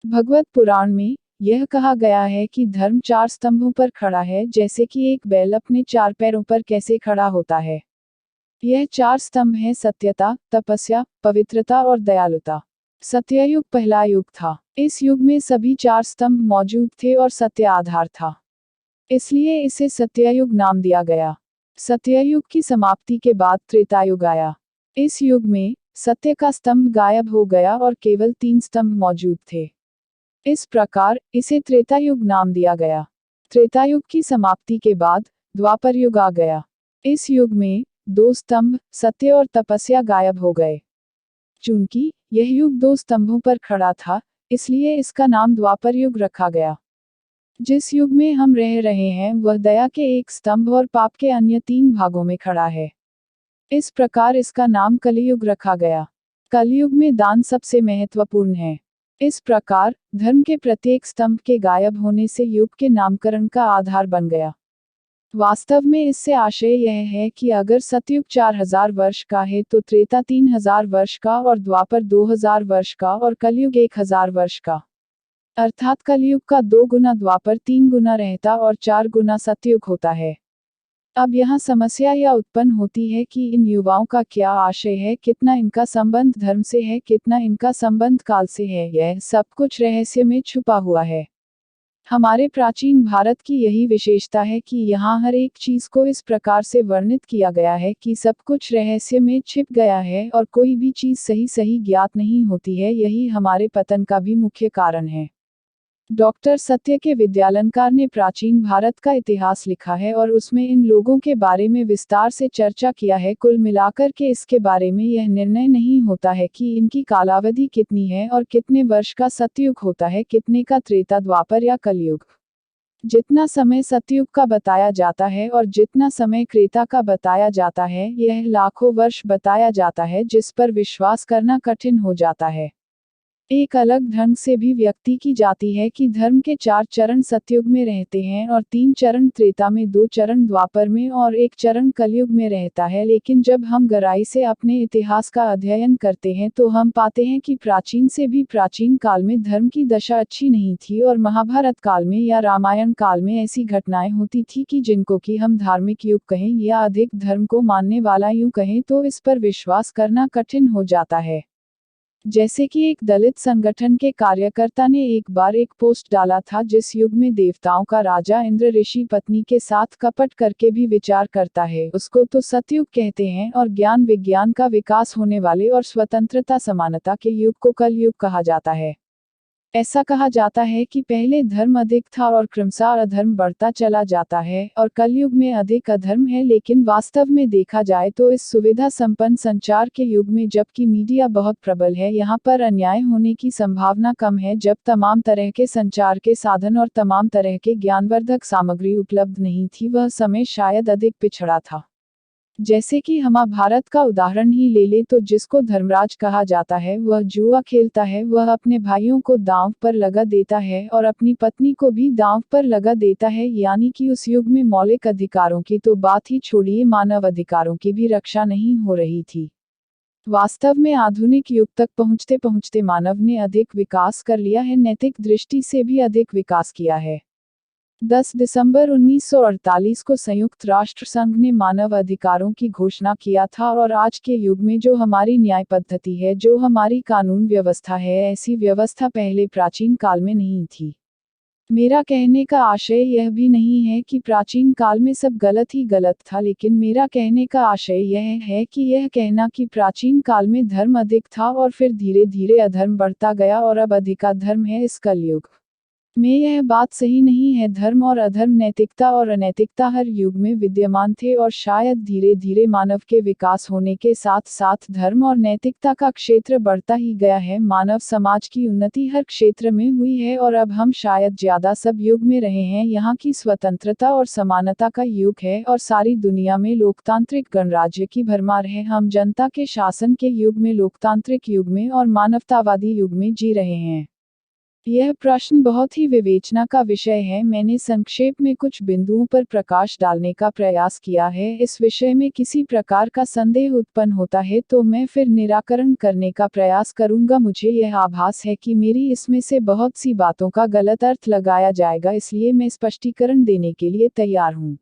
भगवत पुराण में यह कहा गया है कि धर्म 4 स्तंभों पर खड़ा है, जैसे कि एक बैल अपने 4 पैरों पर कैसे खड़ा होता है। यह 4 स्तंभ हैं सत्यता, तपस्या, पवित्रता और दयालुता। सत्ययुग पहला युग था। इस युग में सभी 4 स्तंभ मौजूद थे और सत्य आधार था। इसलिए इसे सत्ययुग नाम दिया गया। सत्ययुग की समाप्ति के बाद त्रेतायुग आया। इस युग में सत्य का स्तंभ गायब हो गया और केवल 3 स्तंभ मौजूद थे। इस प्रकार इसे त्रेता युग नाम दिया गया। त्रेतायुग की समाप्ति के बाद द्वापर युग आ गया। इस युग में 2 स्तंभ सत्य और तपस्या गायब हो गए। चूंकि यह युग 2 स्तंभों पर खड़ा था, इसलिए इसका नाम द्वापर युग रखा गया। जिस युग में हम रह रहे हैं वह दया के एक स्तंभ और पाप के अन्य 3 भागों में खड़ा है। इस प्रकार इसका नाम कलियुग रखा गया। कलयुग में दान सबसे महत्वपूर्ण है। इस प्रकार धर्म के प्रत्येक स्तंभ के गायब होने से युग के नामकरण का आधार बन गया। वास्तव में इससे आशय यह है कि अगर सतयुग 4000 वर्ष का है तो त्रेता 3000 वर्ष का और द्वापर 2000 वर्ष का और कलयुग 1000 वर्ष का। अर्थात कलयुग का 2 गुना द्वापर 3 गुना रहता और 4 गुना सतयुग होता है। अब यहाँ समस्या यह उत्पन्न होती है कि इन युवाओं का क्या आशय है, कितना इनका संबंध धर्म से है, कितना इनका संबंध काल से है। यह सब कुछ रहस्य में छुपा हुआ है। हमारे प्राचीन भारत की यही विशेषता है कि यहाँ हर एक चीज को इस प्रकार से वर्णित किया गया है कि सब कुछ रहस्य में छिप गया है और कोई भी चीज सही सही ज्ञात नहीं होती है। यही हमारे पतन का भी मुख्य कारण है। डॉक्टर सत्य के विद्यालंकार ने प्राचीन भारत का इतिहास लिखा है और उसमें इन लोगों के बारे में विस्तार से चर्चा किया है। कुल मिलाकर के इसके बारे में यह निर्णय नहीं होता है कि इनकी कालावधि कितनी है और कितने वर्ष का सतयुग होता है, कितने का त्रेता द्वापर या कलयुग। जितना समय सतयुग का बताया जाता है और जितना समय त्रेता का बताया जाता है, यह लाखों वर्ष बताया जाता है, जिस पर विश्वास करना कठिन हो जाता है। एक अलग ढंग से भी व्यक्ति की जाती है कि धर्म के 4 चरण सतयुग में रहते हैं और 3 चरण त्रेता में, 2 चरण द्वापर में और 1 चरण कलयुग में रहता है। लेकिन जब हम गहराई से अपने इतिहास का अध्ययन करते हैं तो हम पाते हैं कि प्राचीन से भी प्राचीन काल में धर्म की दशा अच्छी नहीं थी और महाभारत काल में या रामायण काल में ऐसी घटनाएं होती थी कि जिनको कि हम धार्मिक युग कहें या अधिक धर्म को मानने वाला युग कहें तो इस पर विश्वास करना कठिन हो जाता है। जैसे कि एक दलित संगठन के कार्यकर्ता ने एक बार एक पोस्ट डाला था, जिस युग में देवताओं का राजा इंद्र ऋषि पत्नी के साथ कपट करके भी विचार करता है, उसको तो सतयुग कहते हैं और ज्ञान विज्ञान का विकास होने वाले और स्वतंत्रता समानता के युग को कलयुग कहा जाता है। ऐसा कहा जाता है कि पहले धर्म अधिक था और क्रमशः अधर्म बढ़ता चला जाता है और कलयुग में अधिक अधर्म है। लेकिन वास्तव में देखा जाए तो इस सुविधा संपन्न संचार के युग में, जबकि मीडिया बहुत प्रबल है, यहाँ पर अन्याय होने की संभावना कम है। जब तमाम तरह के संचार के साधन और तमाम तरह के ज्ञानवर्धक सामग्री उपलब्ध नहीं थी, वह समय शायद अधिक पिछड़ा था। जैसे कि हम भारत का उदाहरण ही ले ले तो जिसको धर्मराज कहा जाता है वह जुआ खेलता है, वह अपने भाइयों को दांव पर लगा देता है और अपनी पत्नी को भी दांव पर लगा देता है। यानी कि उस युग में मौलिक अधिकारों की तो बात ही छोड़िए, मानव अधिकारों की भी रक्षा नहीं हो रही थी। वास्तव में आधुनिक युग तक पहुंचते पहुंचते मानव ने अधिक विकास कर लिया है, नैतिक दृष्टि से भी अधिक विकास किया है। 10 दिसंबर 1948 को संयुक्त राष्ट्र संघ ने मानव अधिकारों की घोषणा किया था और आज के युग में जो हमारी न्याय पद्धति है, जो हमारी कानून व्यवस्था है, ऐसी व्यवस्था पहले प्राचीन काल में नहीं थी। मेरा कहने का आशय यह भी नहीं है कि प्राचीन काल में सब गलत ही गलत था, लेकिन मेरा कहने का आशय यह है कि यह कहना कि प्राचीन काल में धर्म अधिक था और फिर धीरे धीरे अधर्म बढ़ता गया और अब अधिक अधर्म है, इस कलयुग में यह बात सही नहीं है। धर्म और अधर्म, नैतिकता और अनैतिकता हर युग में विद्यमान थे और शायद धीरे धीरे मानव के विकास होने के साथ साथ धर्म और नैतिकता का क्षेत्र बढ़ता ही गया है। मानव समाज की उन्नति हर क्षेत्र में हुई है और अब हम शायद ज्यादा सब युग में रहे हैं। यहाँ की स्वतंत्रता और समानता का युग है और सारी दुनिया में लोकतांत्रिक गणराज्य की भरमार है। हम जनता के शासन के युग में, लोकतांत्रिक युग में और मानवतावादी युग में जी रहे हैं। यह प्रश्न बहुत ही विवेचना का विषय है। मैंने संक्षेप में कुछ बिंदुओं पर प्रकाश डालने का प्रयास किया है। इस विषय में किसी प्रकार का संदेह उत्पन्न होता है तो मैं फिर निराकरण करने का प्रयास करूंगा। मुझे यह आभास है कि मेरी इसमें से बहुत सी बातों का गलत अर्थ लगाया जाएगा, इसलिए मैं स्पष्टीकरण देने के लिए तैयार हूँ।